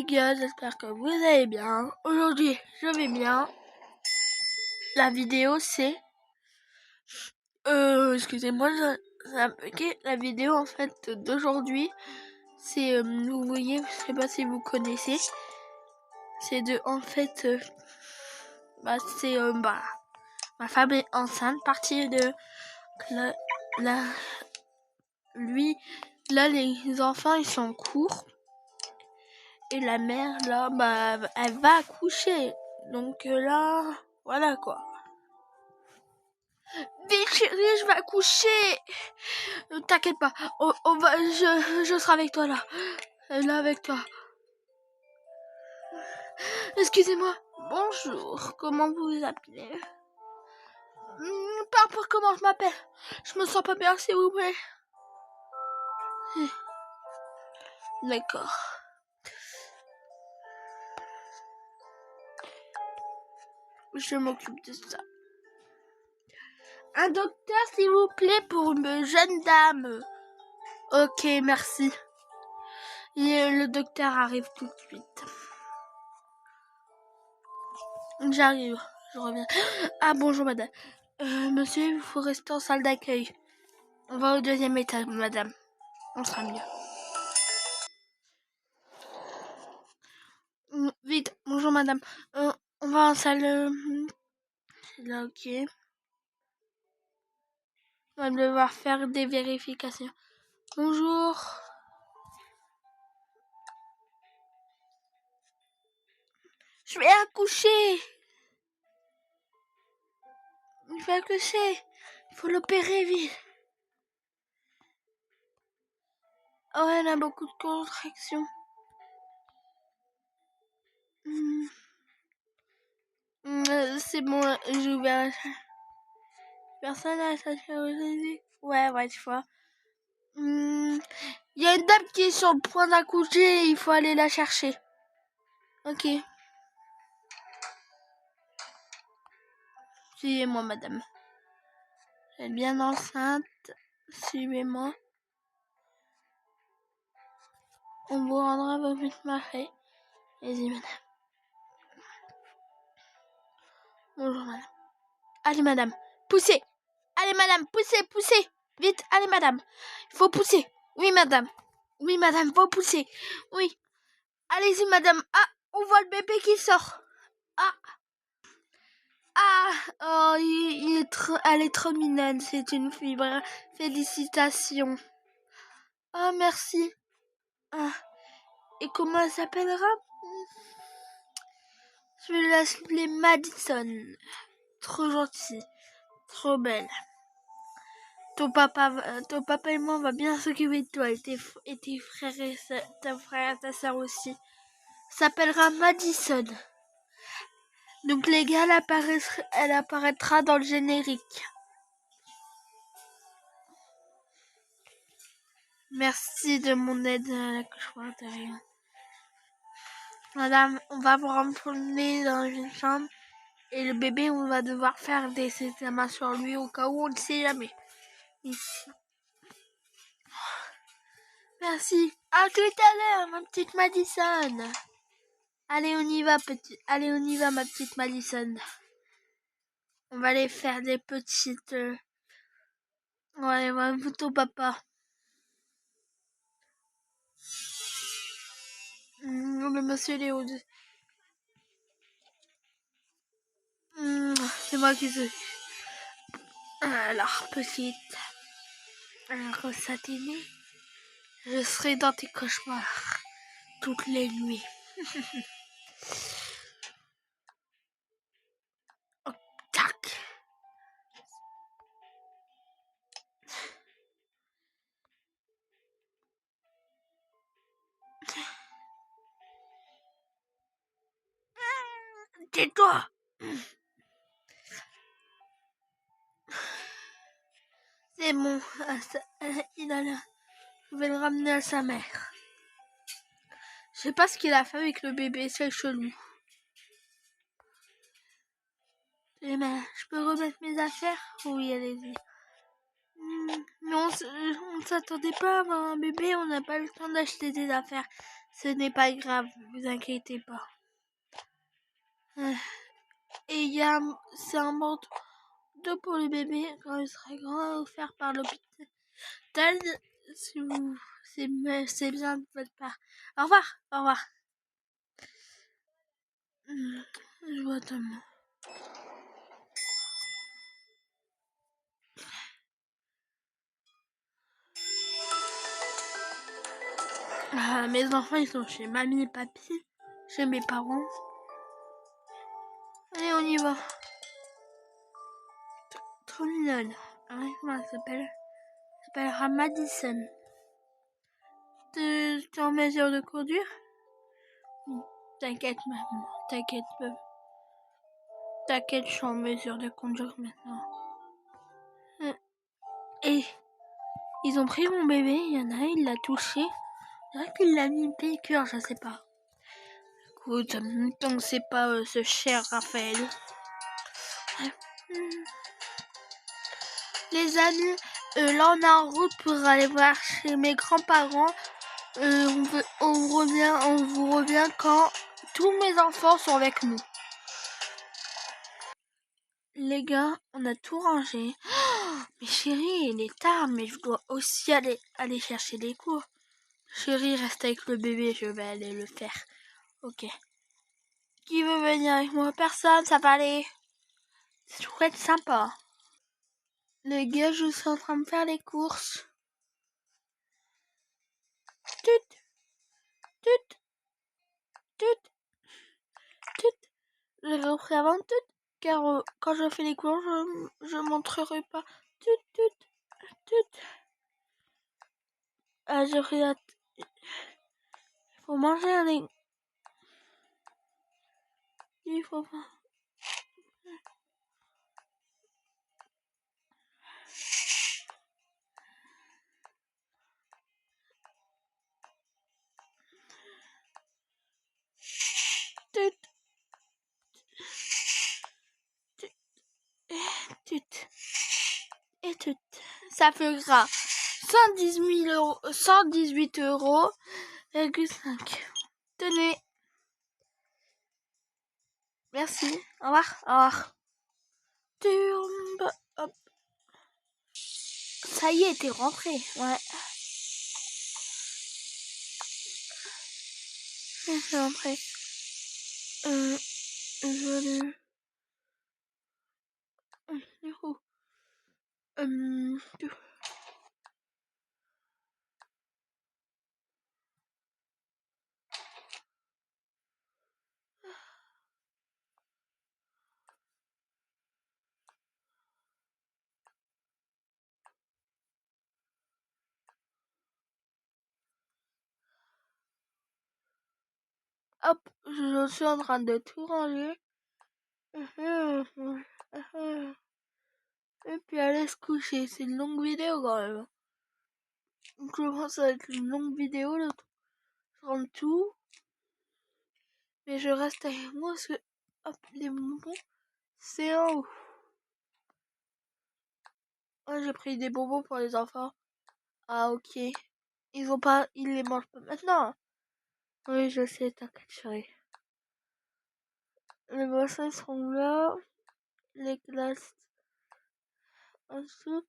les gars, j'espère que vous allez bien. Aujourd'hui, je vais bien. La vidéo, c'est... excusez-moi, j'ai un bugué. La vidéo, en fait, d'aujourd'hui, c'est... vous voyez, je sais pas si vous connaissez. C'est de... En fait... c'est... ma femme est enceinte, partie de... Lui... Là, les enfants, ils sont courts. Et la mère, là, elle va accoucher. Donc là, voilà quoi. Vite chérie, je vais accoucher. T'inquiète pas, je serai avec toi là. Là avec toi. Excusez-moi. Bonjour, comment vous vous appelez? Peu importe comment je m'appelle. Je me sens pas bien, s'il vous plaît. D'accord. Je m'occupe de ça. Un docteur, s'il vous plaît, pour une jeune dame. Ok, merci. Et le docteur arrive tout de suite. J'arrive, je reviens. Ah, bonjour madame. Monsieur, il faut rester en salle d'accueil. On va au 2e étage, madame. On sera mieux. Vite, bonjour madame. On va en salle... là, ok. On va devoir faire des vérifications. Bonjour. Je vais accoucher. Je vais accoucher. Il faut l'opérer vite. Oh, elle a beaucoup de contractions. C'est bon, j'ai ouvert la salle. Personne à la salle chirurgicale. Ouais, tu vois. Il y a une dame qui est sur le point d'accoucher, il faut aller la chercher. Ok. Suivez-moi, madame. Elle est bien enceinte. Suivez-moi. On vous rendra vos petites marées. Allez-y, madame. Bonjour, madame. Allez, madame. Poussez. Allez, madame. Poussez, poussez. Vite. Allez, madame. Il faut pousser. Oui, madame. Oui, madame. Faut pousser. Oui. Allez-y, madame. Ah, on voit le bébé qui sort. Ah. Oh, elle est trop mignonne, c'est une fille. Félicitations. Oh, merci. Ah. Et comment elle s'appellera? Je vais l'appeler Madison. Trop gentille, trop belle. Ton papa et moi, on va bien s'occuper de toi et tes frères et ta frère et ta soeur aussi. S'appellera Madison. Donc les gars, elle apparaîtra dans le générique. Merci de mon aide à l'accouchement intérieur. Madame, on va vous ramener dans une chambre et le bébé, on va devoir faire des examens sur lui au cas où on ne sait jamais. Ici. Merci. À tout à l'heure, ma petite Madison. Allez, on y va, Allez, on y va, ma petite Madison. On va aller faire des petites... On va aller voir ton papa. Le monsieur Léo. C'est moi qui sais. Alors, petite. Alors, satinée. Je serai dans tes cauchemars toutes les nuits. Oh, tac. Tais-toi. C'est bon. Je vais le ramener à sa mère. Je sais pas ce qu'il a fait avec le bébé, c'est chelou. Je peux remettre mes affaires? Oui, allez-y. Mais on ne s'attendait pas à avoir un bébé, on n'a pas le temps d'acheter des affaires. Ce n'est pas grave, vous inquiétez pas. Et c'est un bandeau pour le bébé quand il sera grand, offert par l'hôpital. Si vous, c'est bien de votre part. Au revoir, au revoir. Je vois tellement. Mes enfants, ils sont chez mamie et papy, chez mes parents. Allez, on y va. Trop mignonne. Comment elle s'appelle? Elle s'appellera Madison. Tu es en mesure de conduire? T'inquiète, maman. T'inquiète, t'inquiète, je suis en mesure de conduire maintenant. Et ils ont pris mon bébé, il y en a un, il l'a touché. Il y en a qu'il l'a mis une piqûre, je sais pas. Écoute, tant que c'est pas ce cher Raphaël. Les amis, là on est en route pour aller voir chez mes grands-parents. On vous revient quand tous mes enfants sont avec nous. Les gars, on a tout rangé. Oh, mais chérie, il est tard, mais je dois aussi aller chercher des cours. Chérie, reste avec le bébé, je vais aller le faire. Ok. Qui veut venir avec moi? Personne, ça va aller. Ça pourrait être sympa. Les gars, je suis en train de faire les courses. Tut, tut, tut, tut. Je vais offrir avant tut, car quand je fais les courses, je montrerai pas. Tut, tut, tut. Ah, je regarde. Il faut manger un légume. Il faut pas. Tut, tut, tut. Et tut. Ça fera 118 €, Tenez. Merci. Au revoir. Au revoir. Hop. Ça y est, t'es rentré. Ouais. Je suis rentrée. Je vais aller... Hop, je suis en train de tout ranger. Et puis aller se coucher. C'est une longue vidéo quand même. Donc je pense que ça va être une longue vidéo. Je rentre tout. Mais je reste avec moi parce que hop, les bonbons, c'est en haut. Ouais, j'ai pris des bonbons pour les enfants. Ah ok. Ils les mangent pas maintenant. Oui, je sais, t'inquiète chérie. Les boissons sont là. Les glaces en dessous.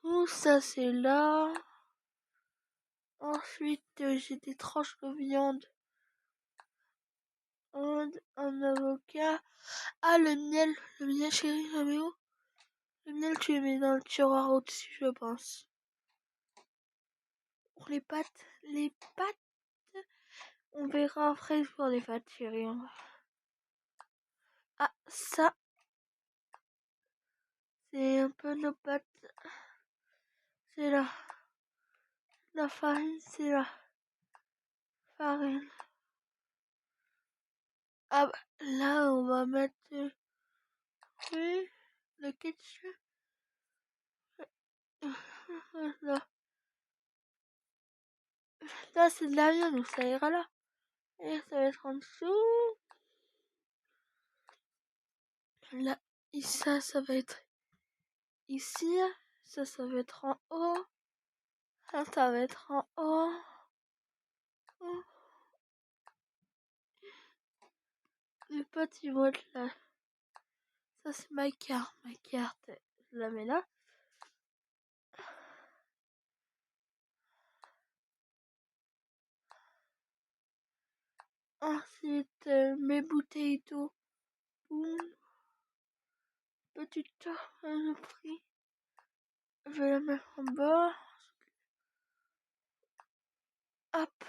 Tout ça c'est là. Ensuite, j'ai des tranches de viande. Un avocat. Ah, le miel chérie, je mets où? Le miel, tu le mets dans le tiroir au-dessus, je pense. Pour les pâtes, on verra après pour les pâtes, chérie. Ah, ça, c'est un peu nos pâtes. C'est là. La farine, c'est la farine. Ah, bah, là, on va mettre oui, le ketchup. Là, là c'est de la viande, donc ça ira là. Et ça va être en dessous. Là, et ça va être ici. Ça va être en haut. Ça va être en haut. mes potes ils vont être là. Ça c'est ma carte. Ma carte, je la mets là. Ensuite, mes bouteilles d'eau. Boum. Petite le prix. Je vais la mettre en bas. Hop.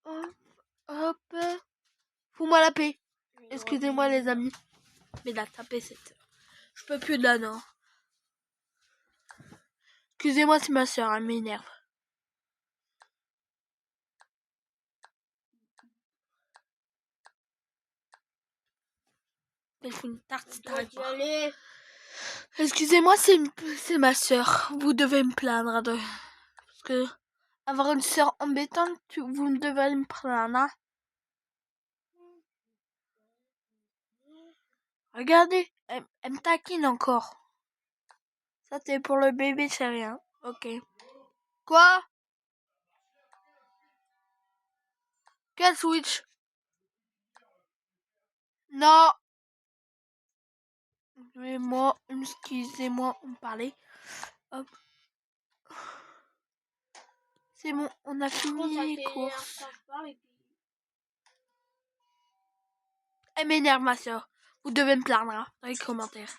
Hop. Hop. Fous-moi la paix. Excusez-moi les amis. Mais la taper cette heure. Je peux plus de là, non. Excusez-moi si ma soeur, elle m'énerve. Elle fait une tarte, excusez-moi, c'est ma soeur. Vous devez me plaindre de... Parce que avoir une soeur embêtante, vous devez me plaindre. Hein. Regardez, elle me taquine encore. Ça c'est pour le bébé, c'est rien. Ok. Quoi? Quel Switch? Non. Excusez-moi, on parlait. Hop. C'est bon, on a fini les courses. Elle m'énerve ma soeur. Vous devez me plaindre hein, dans les commentaires.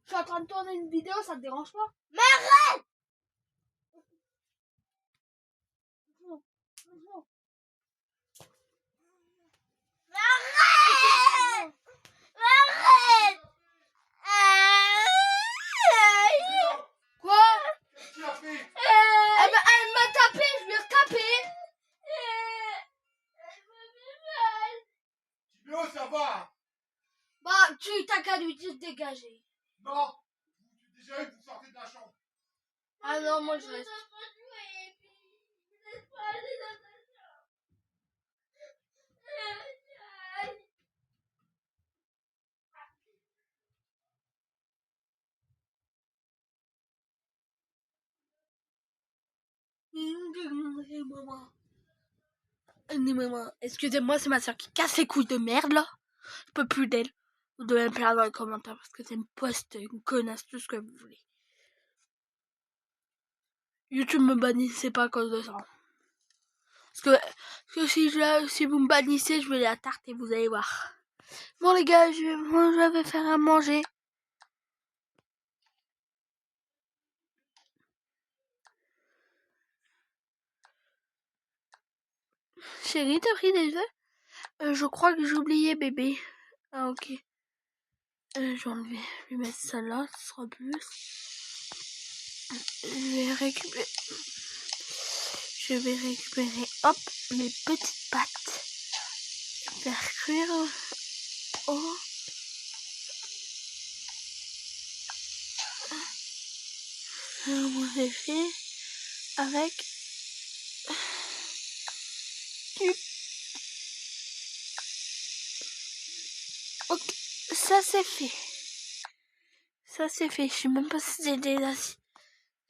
Je suis en train de tourner une vidéo, ça te dérange pas? Mais arrête! Arrête! Arrête! Quoi? Elle m'a tapé, je lui ai tapé. Tibio, ça va? Bah, t'as qu'à lui dire de dégager. Non. Déjà, vous sortez de la chambre. Ah non, moi je reste. Excusez-moi, c'est ma soeur qui casse les couilles de merde là. Je peux plus d'elle. Vous devez me plaindre dans les commentaires parce que c'est une poste, une connasse, tout ce que vous voulez. YouTube me bannissez pas à cause de ça. Parce que si vous me bannissez, je vais la tarte et vous allez voir. Bon les gars, je vais faire à manger. Chérie, t'as pris des œufs? Je crois que j'ai oublié bébé. Ah ok. Je vais mettre ça là, ce sera plus. Je vais récupérer, hop, mes petites pâtes. Faire cuire. Oh. Moi j'ai fait avec du... Ok, ça c'est fait. Ça c'est fait. Je sais même pas si j'ai des assiettes.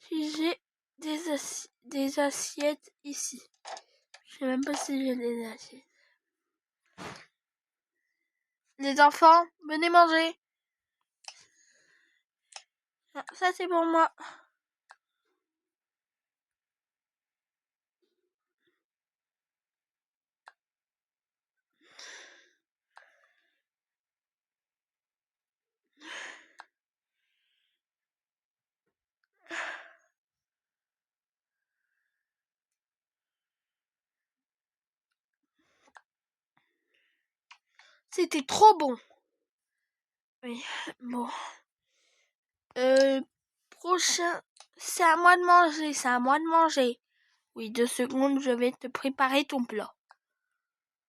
Si j'ai des assiettes ici. Je sais même pas si j'ai des assiettes. Les enfants, venez manger. Ça c'est pour moi. C'était trop bon. Oui, bon. Prochain, c'est à moi de manger, c'est à moi de manger. Oui, 2 secondes, je vais te préparer ton plat.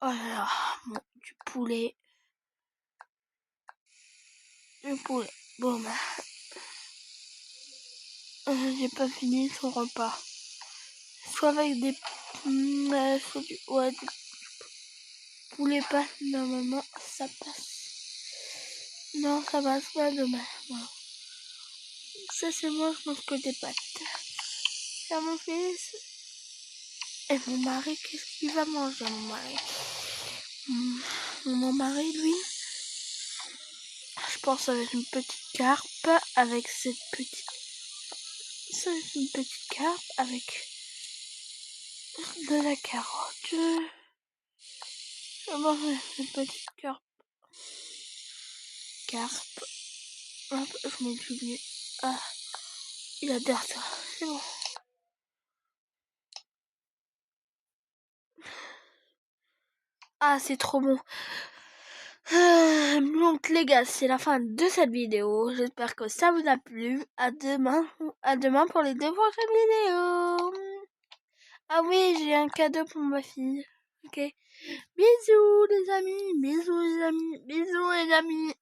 Oh là là, bon, du poulet. Du poulet. Bon, bah. J'ai pas fini son repas. Soit avec des... soit du poulet pas. Normalement, ça passe. Non, ça passe pas demain. Voilà. Ça c'est moi, je mange que des pâtes. C'est mon fils. Et mon mari, qu'est-ce qu'il va manger, mon mari? Mon mari, lui, je pense avec une petite carpe, avec cette petite... Ça va être une petite carpe avec de la carotte. Je vais manger une petite carpe. Hop, je mets du mieux. Ah, il adore ça. C'est bon. Ah, c'est trop bon. Donc les gars, c'est la fin de cette vidéo. J'espère que ça vous a plu. À demain pour les 2 prochaines vidéos. Ah oui, j'ai un cadeau pour ma fille. Ok. Bisous les amis. Bisous les amis. Bisous les amis.